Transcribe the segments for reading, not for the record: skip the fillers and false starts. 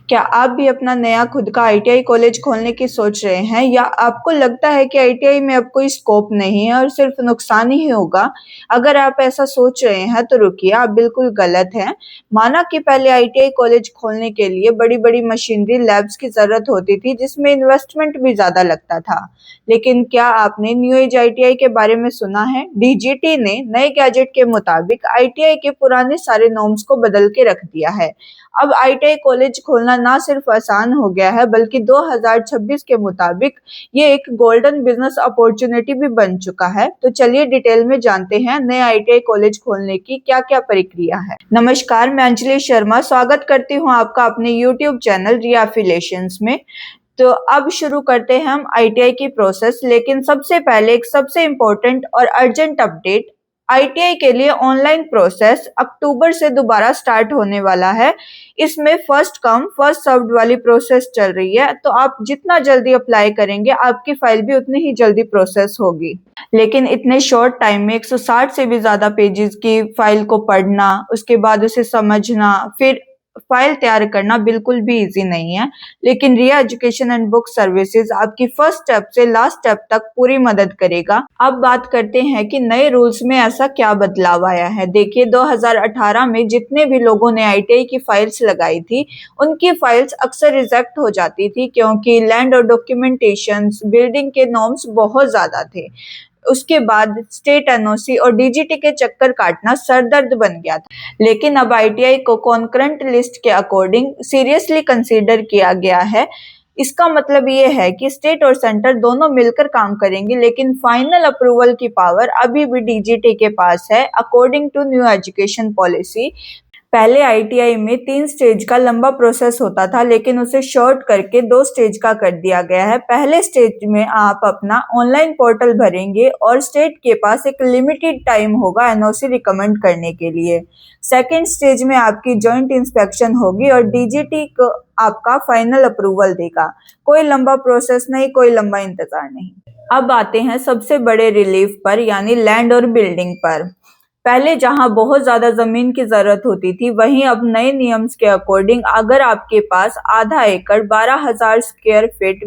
क्या आप भी अपना नया खुद का आईटीआई कॉलेज खोलने की सोच रहे हैं या आपको लगता है कि आईटीआई में अब कोई स्कोप नहीं है और सिर्फ नुकसान ही होगा? अगर आप ऐसा सोच रहे हैं तो रुकिए, आप बिल्कुल गलत हैं। माना कि पहले आईटीआई कॉलेज खोलने के लिए बड़ी-बड़ी मशीनरी लैब्स की ज़रूरत होती थी जिसमें इन्वेस्टमेंट भी ज़्यादा लगता था। लेकिन क्या आपने न्यू एज आईटीआई के बारे में सुना है? डीजीटी ने नए गैजेट के मुताबिक आईटीआई के पुराने सारे नॉर्म्स को बदल के रख दिया है। अब आईटीआई कॉलेज खोलना ना सिर्फ आसान हो गया है बल्कि 2026 के मुताबिक ये एक गोल्डन बिजनेस अपॉर्चुनिटी भी बन चुका है। तो चलिए डिटेल में जानते हैं नए आईटीआई कॉलेज खोलने की क्या-क्या प्रक्रिया है। नमस्कार, मैं अंजलि शर्मा स्वागत करती हूँ आपका अपने यूट्यूब चैनल रिया एफिलिएशंस में। तो अब शुरू करते हैं हम आईटीआई की प्रोसेस, लेकिन सबसे पहले एक सबसे इम्पोर्टेंट और अर्जेंट अपडेट। आईटीआई के लिए ऑनलाइन प्रोसेस अक्टूबर से दोबारा स्टार्ट होने वाला है। इसमें फर्स्ट कम फर्स्ट सर्व्ड वाली प्रोसेस चल रही है, तो आप जितना जल्दी अप्लाई करेंगे आपकी फाइल भी उतनी ही जल्दी प्रोसेस होगी। लेकिन इतने शॉर्ट टाइम में 160 से भी ज्यादा पेजेस की फाइल को पढ़ना, उसके बाद उसे समझना, फिर फाइल तैयार करना बिल्कुल भी इजी नहीं है। लेकिन रिया एजुकेशन एंड बुक सर्विसेज आपकी फर्स्ट स्टेप से लास्ट स्टेप तक पूरी मदद करेगा। अब बात करते हैं कि नए रूल्स में ऐसा क्या बदलाव आया है। देखिए, 2018 में जितने भी लोगों ने आईटीआई की फाइल्स लगाई थी उनकी फाइल्स अक्सर रिजेक्ट हो जाती थी क्योंकि लैंड और डॉक्यूमेंटेशन बिल्डिंग के नॉर्म्स बहुत ज्यादा थे। उसके बाद स्टेट एनओसी और डीजीटी के चक्कर काटना सरदर्द बन गया था। लेकिन अब आईटीआई को कॉन्करेंट लिस्ट के अकॉर्डिंग सीरियसली कंसीडर किया गया है। इसका मतलब ये है कि स्टेट और सेंटर दोनों मिलकर काम करेंगे, लेकिन फाइनल अप्रूवल की पावर अभी भी डीजीटी के पास है according to new education policy. पहले आईटीआई में 3 स्टेज का लंबा प्रोसेस होता था, लेकिन उसे शॉर्ट करके 2 स्टेज का कर दिया गया है। पहले स्टेज में आप अपना ऑनलाइन पोर्टल भरेंगे और स्टेट के पास एक लिमिटेड टाइम होगा एनओसी रिकमेंड करने के लिए। सेकेंड स्टेज में आपकी जॉइंट इंस्पेक्शन होगी और डीजीटी को आपका फाइनल अप्रूवल देगा। कोई लंबा प्रोसेस नहीं, कोई लंबा इंतजार नहीं। अब आते हैं सबसे बड़े रिलीफ पर, यानी लैंड और बिल्डिंग पर। पहले जहां बहुत ज्यादा जमीन की जरूरत होती थी, वहीं अब नए नियम्स के अकॉर्डिंग अगर आपके पास आधा एकड़ 12,000 स्क्वायर फीट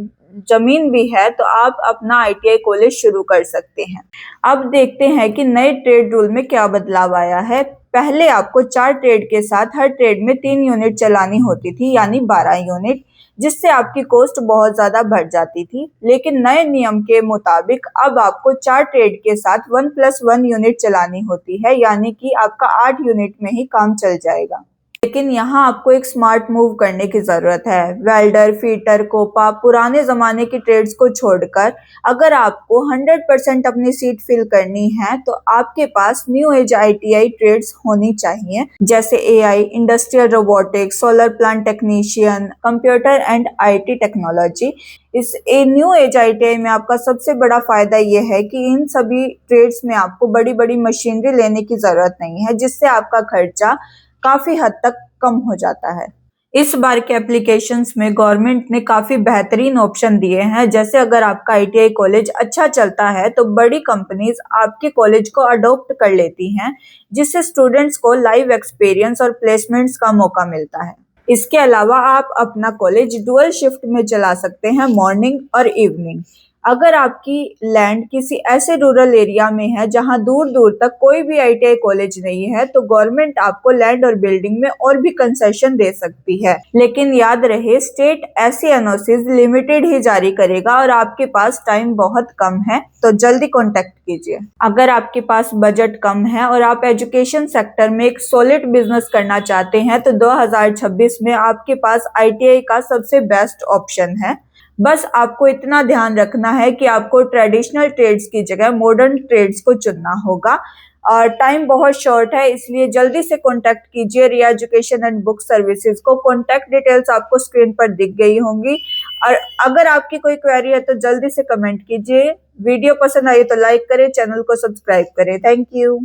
जमीन भी है तो आप अपना आईटीआई कॉलेज शुरू कर सकते हैं। अब देखते हैं कि नए ट्रेड रूल में क्या बदलाव आया है। पहले आपको 4 ट्रेड के साथ हर ट्रेड में 3 यूनिट चलानी होती थी, यानी 12 यूनिट, जिससे आपकी कॉस्ट बहुत ज्यादा बढ़ जाती थी। लेकिन नए नियम के मुताबिक अब आपको 4 ट्रेड के साथ 1+1 यूनिट चलानी होती है, यानी कि आपका 8 यूनिट में ही काम चल जाएगा। लेकिन यहाँ आपको एक स्मार्ट मूव करने की जरूरत है। वेल्डर, फीटर, कोपा, पुराने जमाने की ट्रेड्स को छोड़कर अगर आपको 100% अपनी सीट फिल करनी है तो आपके पास न्यू एज आईटीआई ट्रेड्स होनी चाहिए, जैसे AI, industrial robotics, solar plant technician, computer and IT technology. इस न्यू एज आईटीआई में आपका सबसे बड़ा फायदा यह है कि इन सभी ट्रेड्स में आपको बड़ी बड़ी मशीनरी लेने की जरूरत नहीं है, जिससे आपका खर्चा काफी हद तक कम हो जाता है। इस बार के एप्लीकेशंस में गवर्नमेंट ने काफी बेहतरीन ऑप्शन दिए हैं, जैसे अगर आपका आईटीआई कॉलेज अच्छा चलता है तो बड़ी कंपनीज आपके कॉलेज को अडॉप्ट कर लेती हैं, जिससे स्टूडेंट्स को लाइव एक्सपीरियंस और प्लेसमेंट्स का मौका मिलता है। इसके अलावा आप अपना कॉलेज डुअल शिफ्ट में चला सकते हैं, मॉर्निंग और इवनिंग। अगर आपकी लैंड किसी ऐसे रूरल एरिया में है जहां दूर दूर तक कोई भी आईटीआई कॉलेज नहीं है तो गवर्नमेंट आपको लैंड और बिल्डिंग में और भी कंसेशन दे सकती है। लेकिन याद रहे, स्टेट ऐसी एनओसीज लिमिटेड ही जारी करेगा और आपके पास टाइम बहुत कम है, तो जल्दी कॉन्टेक्ट कीजिए। अगर आपके पास बजट कम है और आप एजुकेशन सेक्टर में एक सॉलिड बिजनेस करना चाहते हैं तो 2026 में आपके पास आईटीआई का सबसे बेस्ट ऑप्शन है। बस आपको इतना ध्यान रखना है कि आपको ट्रेडिशनल ट्रेड्स की जगह मॉडर्न ट्रेड्स को चुनना होगा और टाइम बहुत शॉर्ट है, इसलिए जल्दी से कॉन्टैक्ट कीजिए रिया एजुकेशन एंड बुक सर्विसेज को। कॉन्टैक्ट डिटेल्स आपको स्क्रीन पर दिख गई होंगी और अगर आपकी कोई क्वेरी है तो जल्दी से कमेंट कीजिए। वीडियो पसंद आई तो लाइक करें, चैनल को सब्सक्राइब करें। Thank you.